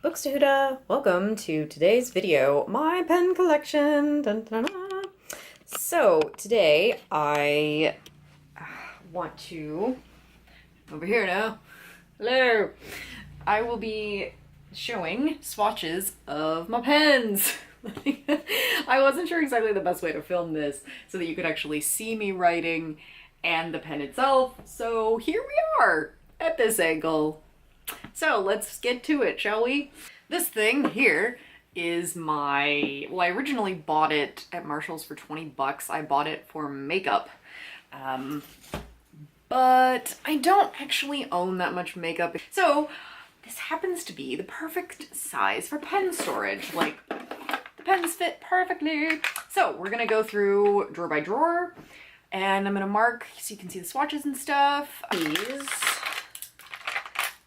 Books to Huda, welcome to today's video, my pen collection. Dun, dun, dun. So today I want to, over here now, hello, I will be showing swatches of my pens. I wasn't sure exactly the best way to film this so that you could actually see me writing and the pen itself, so here we are at this angle. So let's get to it, shall we? This thing here is my, well, I originally bought it at Marshall's for 20 bucks. I bought it for makeup. But I don't actually own that much makeup. So this happens to be the perfect size for pen storage. Like, the pens fit perfectly. So we're gonna go through drawer by drawer and I'm gonna mark so you can see the swatches and stuff. These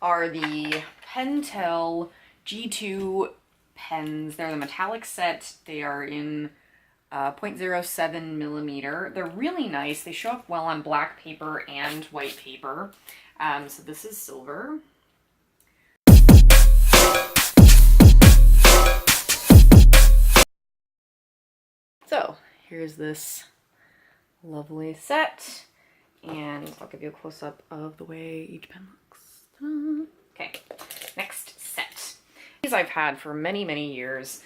are the Pentel G2 pens. They're the metallic set. They are in 0.07 millimeter. They're really nice. They show up well on black paper and white paper. So this is silver. So here's this lovely set. And I'll give you a close-up of the way each pen looks. Okay, next set. These I've had for many, many years.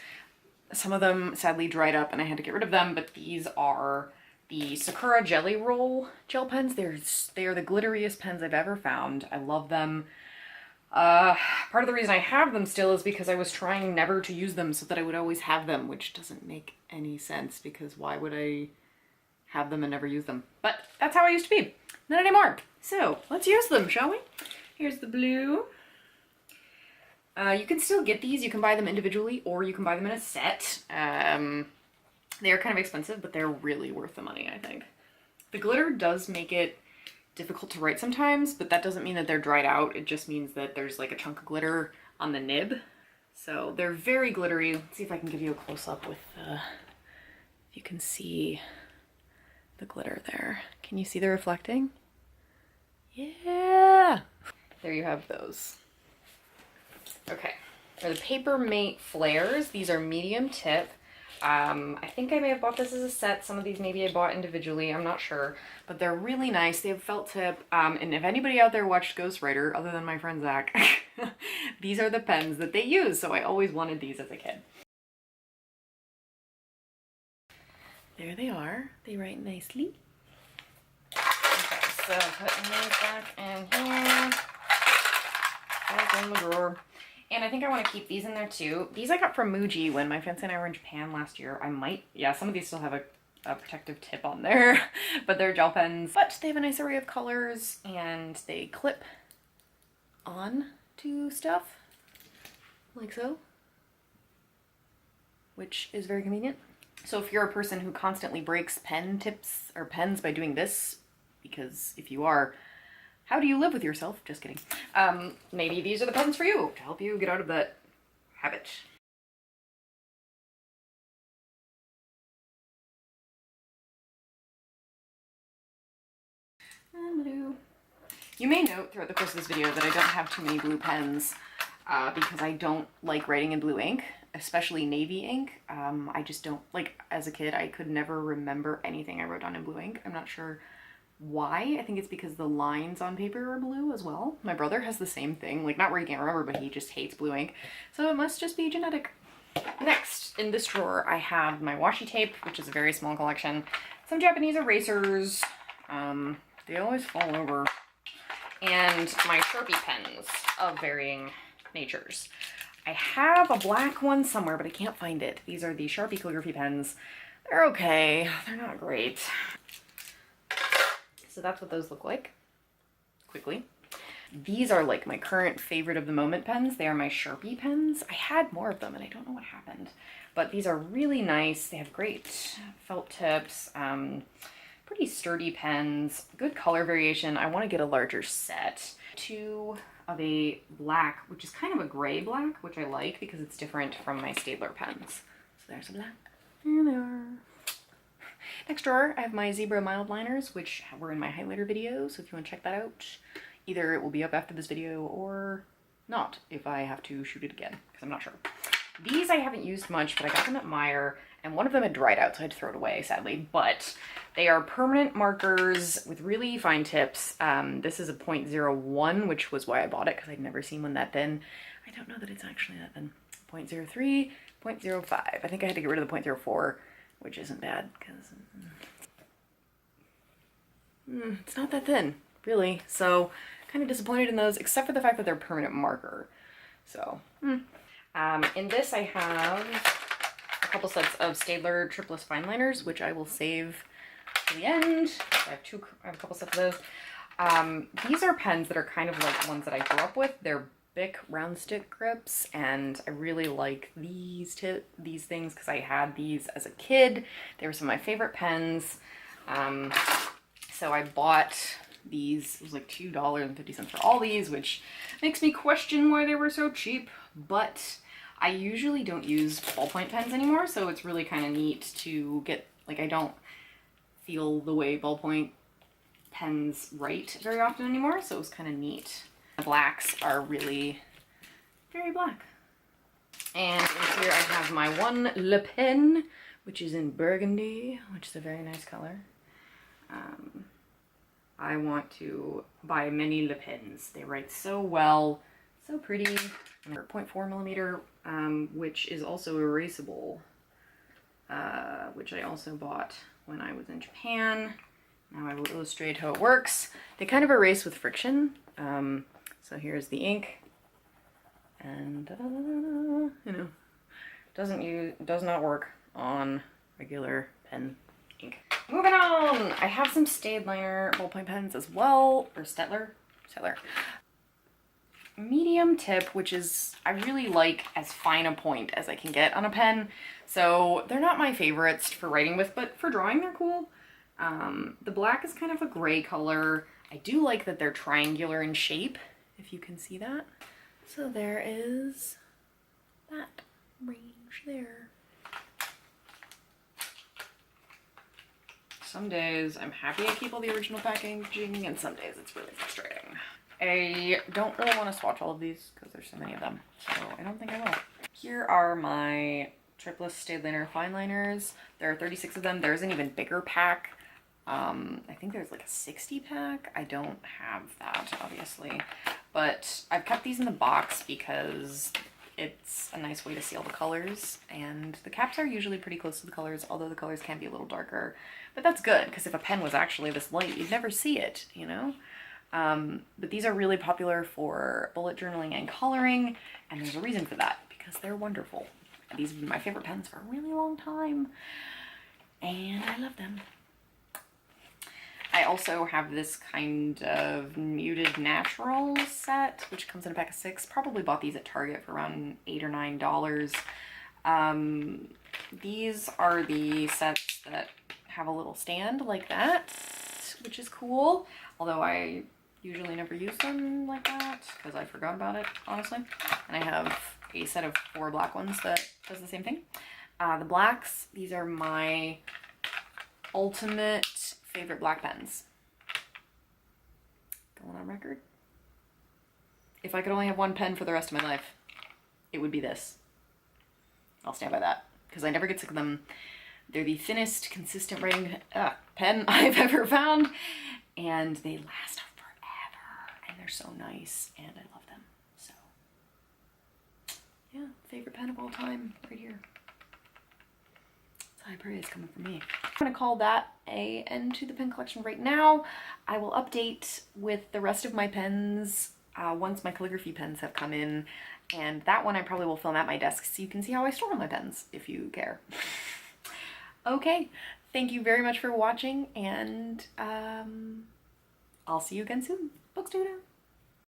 Some of them sadly dried up and I had to get rid of them, but these are the Sakura Jelly Roll gel pens. They are the glitteriest pens I've ever found. I love them. Part of the reason I have them still is because I was trying never to use them so that I would always have them, which doesn't make any sense because why would I have them and never use them? But that's how I used to be. Not anymore. So let's use them, shall we? Here's the blue. You can still get these. You can buy them individually or you can buy them in a set. They are kind of expensive, but they're really worth the money, I think. The glitter does make it difficult to write sometimes, but that doesn't mean that they're dried out. It just means that there's like a chunk of glitter on the nib. So they're very glittery. Let's see if I can give you a close-up with if you can see the glitter there. Can you see the reflecting? Yeah! There you have those. Okay, for the Paper Mate Flares, these are medium tip. I think I may have bought this as a set. Some of these maybe I bought individually, I'm not sure. But they're really nice. They have felt tip. And if anybody out there watched Ghostwriter, other than my friend Zach, these are the pens that they use. So I always wanted these as a kid. There they are. They write nicely. Okay, so putting these back in here. Back in the drawer. And I think I want to keep these in there too. These I got from Muji when my fiance and I were in Japan last year. I might, yeah, some of these still have a protective tip on there, but they're gel pens. But they have a nice array of colors and they clip on to stuff, like so, which is very convenient. So if you're a person who constantly breaks pen tips or pens by doing this, because if you are, how do you live with yourself? Just kidding. Maybe these are the pens for you to help you get out of that habit. You may note throughout the course of this video that I don't have too many blue pens because I don't like writing in blue ink, especially navy ink. I just don't, like, as a kid, I could never remember anything I wrote down in blue ink. I'm not sure why. I think it's because the lines on paper are blue as well. My brother has the same thing, like not where he can't remember, but he just hates blue ink. So it must just be genetic. Next, in this drawer, I have my washi tape, which is a very small collection. Some Japanese erasers. They always fall over. And my Sharpie pens of varying natures. I have a black one somewhere, but I can't find it. These are the Sharpie calligraphy pens. They're okay. They're not great. So that's what those look like, quickly. These are like my current favorite of the moment pens. They are my Sharpie pens. I had more of them and I don't know what happened, but these are really nice. They have great felt tips, pretty sturdy pens, good color variation. I want to get a larger set. Two of a black, which is kind of a gray black, which I like because it's different from my Staedtler pens. So there's a black. There they are. Next drawer, I have my Zebra mild liners, which were in my highlighter video, so if you want to check that out, either it will be up after this video or not if I have to shoot it again, because I'm not sure. These I haven't used much, but I got them at Meijer, and one of them had dried out, so I had to throw it away, sadly. But they are permanent markers with really fine tips. This is a 0.01, which was why I bought it, because I'd never seen one that thin. I don't know that it's actually that thin. 0.03, 0.05. I think I had to get rid of the 0.04, which isn't bad, because it's not that thin, really. So, kind of disappointed in those, except for the fact that they're permanent marker. So, in this I have a couple sets of Staedtler Triplus Fineliners, which I will save to the end. I have a couple sets of those. These are pens that are kind of like ones that I grew up with. They're Bic round stick grips, and I really like these things because I had these as a kid. They were some of my favorite pens. So I bought these. It was like $2.50 for all these, which makes me question why they were so cheap, but I usually don't use ballpoint pens anymore, so it's really kind of neat to get, like, I don't feel the way ballpoint pens write very often anymore, so it was kind of neat. The blacks are really very black. And in here I have my one Le Pen, which is in burgundy, which is a very nice color. I want to buy many Le Pens. They write so well, so pretty. 0.4 millimeter, which is also erasable, which I also bought when I was in Japan. Now I will illustrate how it works. They kind of erase with friction. So here's the ink, and you know, does not work on regular pen ink. Moving on, I have some Staedtler ballpoint pens as well, or Staedtler. Medium tip, which is, I really like as fine a point as I can get on a pen. So they're not my favorites for writing with, but for drawing they're cool. The black is kind of a gray color. I do like that they're triangular in shape, if you can see that. So there is that range there. Some days I'm happy I keep all the original packaging, and some days it's really frustrating. I don't really want to swatch all of these because there's so many of them, so I don't think I will. Here are my Triplus Staedtler Fineliners. There are 36 of them. There's an even bigger pack. I think there's like a 60 pack. I don't have that, obviously, but I've kept these in the box because it's a nice way to seal the colors, and the caps are usually pretty close to the colors, although the colors can be a little darker. But that's good, because if a pen was actually this light, you'd never see it, you know? But these are really popular for bullet journaling and coloring, and there's a reason for that, because they're wonderful. These have been my favorite pens for a really long time, and I love them. I also have this kind of muted natural set, which comes in a pack of 6. Probably bought these at Target for around $8 or $9. These are the sets that have a little stand like that, which is cool. Although I usually never use them like that because I forgot about it, honestly. And I have a set of 4 black ones that does the same thing. The blacks, these are my ultimate favorite black pens. Going on record. If I could only have one pen for the rest of my life, it would be this. I'll stand by that because I never get sick of them. They're the thinnest, consistent writing pen I've ever found, and they last forever, and they're so nice, and I love them. So, yeah, favorite pen of all time, right here. High praise coming from me. I'm gonna call that an end to the pen collection right now. I will update with the rest of my pens once my calligraphy pens have come in, and that one I probably will film at my desk so you can see how I store my pens if you care. Okay, thank you very much for watching, and I'll see you again soon. Book Studio.